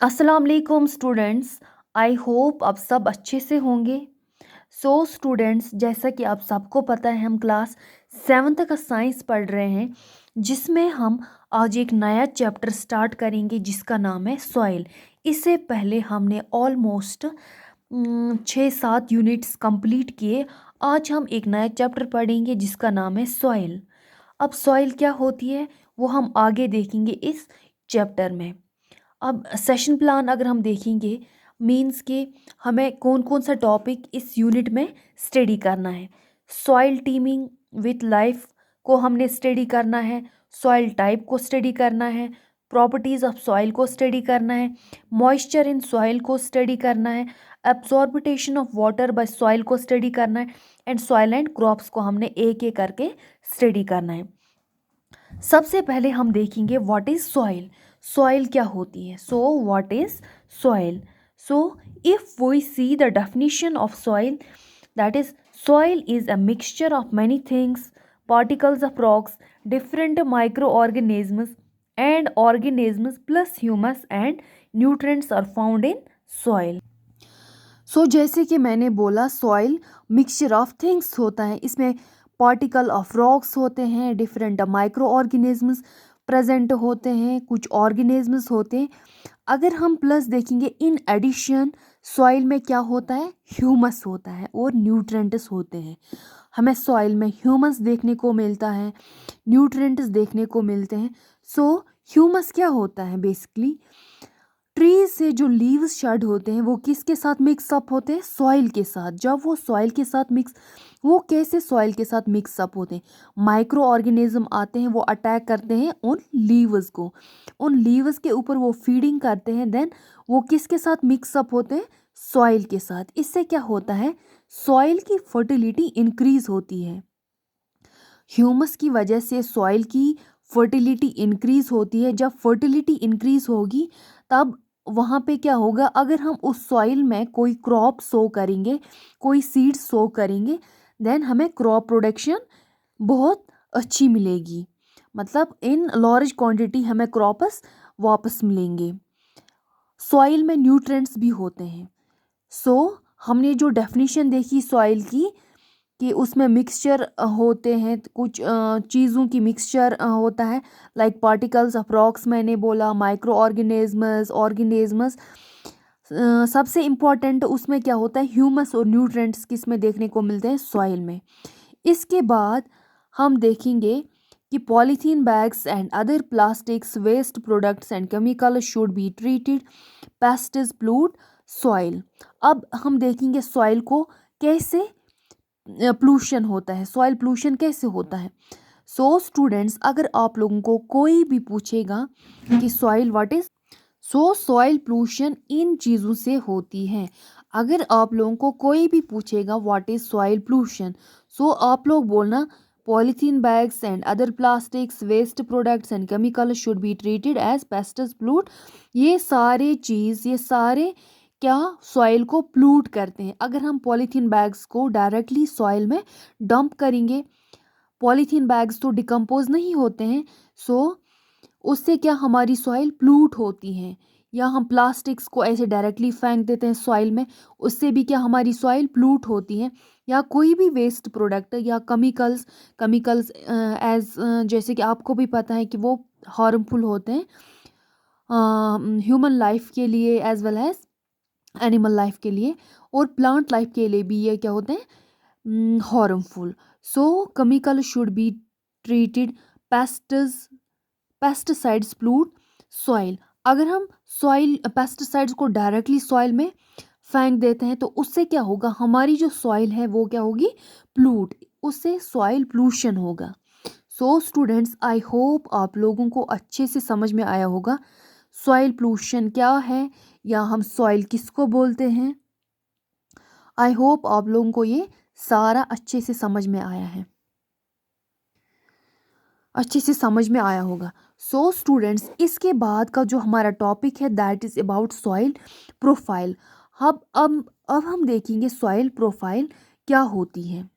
अस्सलाम वालेकुम students. I hope आप सब अच्छे से होंगे। स्टूडेंट्स, जैसा कि आप सबको पता है, हम क्लास 7th का साइंस पढ़ रहे हैं, जिसमें हम आज एक नया चैप्टर स्टार्ट करेंगे जिसका नाम है सॉइल। इससे पहले हमने ऑलमोस्ट 6-7 यूनिट्स कंप्लीट किए। आज हम एक नया चैप्टर पढ़ेंगे जिसका नाम है सॉइल। अब सॉइल क्या होती है वो हम आगे देखेंगे इस चैप्टर में। अब सेशन प्लान अगर हम देखेंगे, मीन्स के हमें कौन कौन सा टॉपिक इस यूनिट में स्टडी करना है। सॉइल टीमिंग विथ लाइफ को हमने स्टडी करना है, सॉइल टाइप को स्टडी करना है, प्रॉपर्टीज़ ऑफ सॉइल को स्टडी करना है, मॉइस्चर इन सॉइल को स्टडी करना है, एब्जॉर्बिटेशन ऑफ वाटर बाय सॉइल को स्टडी करना है, एंड सॉइल एंड क्रॉप्स को हमने एक एक करके स्टडी करना है। सबसे पहले हम देखेंगे व्हाट इज सॉइल। सॉइल क्या होती है? What is soil? If we see the definition of soil, that is soil is a mixture of many things, particles of rocks, different microorganisms and organisms plus humus and nutrients are found in soil. जैसे कि मैंने बोला, soil mixture of things होता है। इसमें particle of rocks होते हैं, different micro organisms present होते हैं, कुछ ऑर्गेनिजम्स होते हैं। अगर हम प्लस देखेंगे, इन एडिशन सॉइल में क्या होता है? ह्यूमस होता है और न्यूट्रेंट्स होते हैं। हमें सॉइल में ह्यूमस देखने को मिलता है, न्यूट्रेंट्स देखने को मिलते हैं। ह्यूमस क्या होता है? बेसिकली ट्रीज से जो लीव्स शेड होते हैं वो किसके साथ मिक्स अप होते हैं? सॉइल के साथ। जब वो सॉइल के साथ मिक्स, वो कैसे सॉइल के साथ मिक्स अप होते हैं? माइक्रो ऑर्गेनिज्म आते हैं, वो अटैक करते हैं उन लीव्स को, उन लीव्स के ऊपर वो फीडिंग करते हैं, देन वो किसके साथ मिक्स अप होते हैं? सॉइल के साथ। इससे क्या होता है? सॉइल की फर्टिलिटी इंक्रीज होती है। ह्यूमस की वजह से सॉइल की फर्टिलिटी इंक्रीज होती है। जब फर्टिलिटी इंक्रीज होगी तब वहाँ पे क्या होगा? अगर हम उस सॉइल में कोई क्रॉप सो करेंगे, कोई सीड सो करेंगे, देन हमें क्रॉप प्रोडक्शन बहुत अच्छी मिलेगी। मतलब इन लार्ज क्वांटिटी हमें क्रॉप्स वापस मिलेंगे। सॉइल में न्यूट्रिएंट्स भी होते हैं। हमने जो डेफिनेशन देखी सॉइल की, कि उसमें मिक्सचर होते हैं, कुछ चीज़ों की मिक्सचर होता है, लाइक पार्टिकल्स ऑफ रॉक्स मैंने बोला, माइक्रो ऑर्गेनिजम्स। सबसे इम्पॉर्टेंट उसमें क्या होता है? ह्यूमस और न्यूट्रेंट्स किस में देखने को मिलते हैं? सॉइल में। इसके बाद हम देखेंगे कि polythene bags and other plastics waste products and chemical should be treated pests pollute soil. अब हम देखेंगे सॉइल को कैसे पोल्यूशन होता है, सॉइल पोल्यूशन कैसे होता है। स्टूडेंट्स, अगर आप लोगों को कोई भी पूछेगा कि soil what is, soil pollution in चीज़ों से होती है। अगर आप लोगों को कोई भी पूछेगा व्हाट इज सॉइल पोल्यूशन, आप लोग बोलना polythene bags and other plastics waste products and chemical should be treated as pests pollute. ये सारे क्या सॉइल को प्लूट करते हैं। अगर हम पॉलीथीन बैग्स को डायरेक्टली सॉइल में डंप करेंगे, पॉलीथीन बैग्स तो डिकम्पोज नहीं होते हैं, उससे क्या हमारी सॉइल प्लूट होती है। या हम प्लास्टिक्स को ऐसे डायरेक्टली फेंक देते हैं सॉइल में, उससे भी क्या हमारी सॉइल प्लूट होती है। या कोई भी वेस्ट प्रोडक्ट या केमिकल्स एज जैसे कि आपको भी पता है कि वो हार्मफुल होते हैं ह्यूमन लाइफ के लिए as well as animal life के लिए, और प्लांट लाइफ के लिए भी ये क्या होते हैं? Harmful. Chemical should be treated pesticides pollute soil. अगर हम सॉइल पेस्टिसाइड्स को डायरेक्टली सॉइल में फेंक देते हैं तो उससे क्या होगा? हमारी जो सॉइल है वो क्या होगी? प्लूट, उससे सॉइल पोल्यूशन होगा। स्टूडेंट्स, आई होप आप लोगों को अच्छे से समझ में आया होगा सॉइल पोल्यूशन क्या है, या हम सॉइल किसको बोलते हैं। आई होप आप लोगों को ये सारा अच्छे से समझ में आया है, अच्छे से समझ में आया होगा। स्टूडेंट्स, इसके बाद का जो हमारा टॉपिक है that is about soil profile. अब हम देखेंगे सॉइल प्रोफाइल क्या होती है।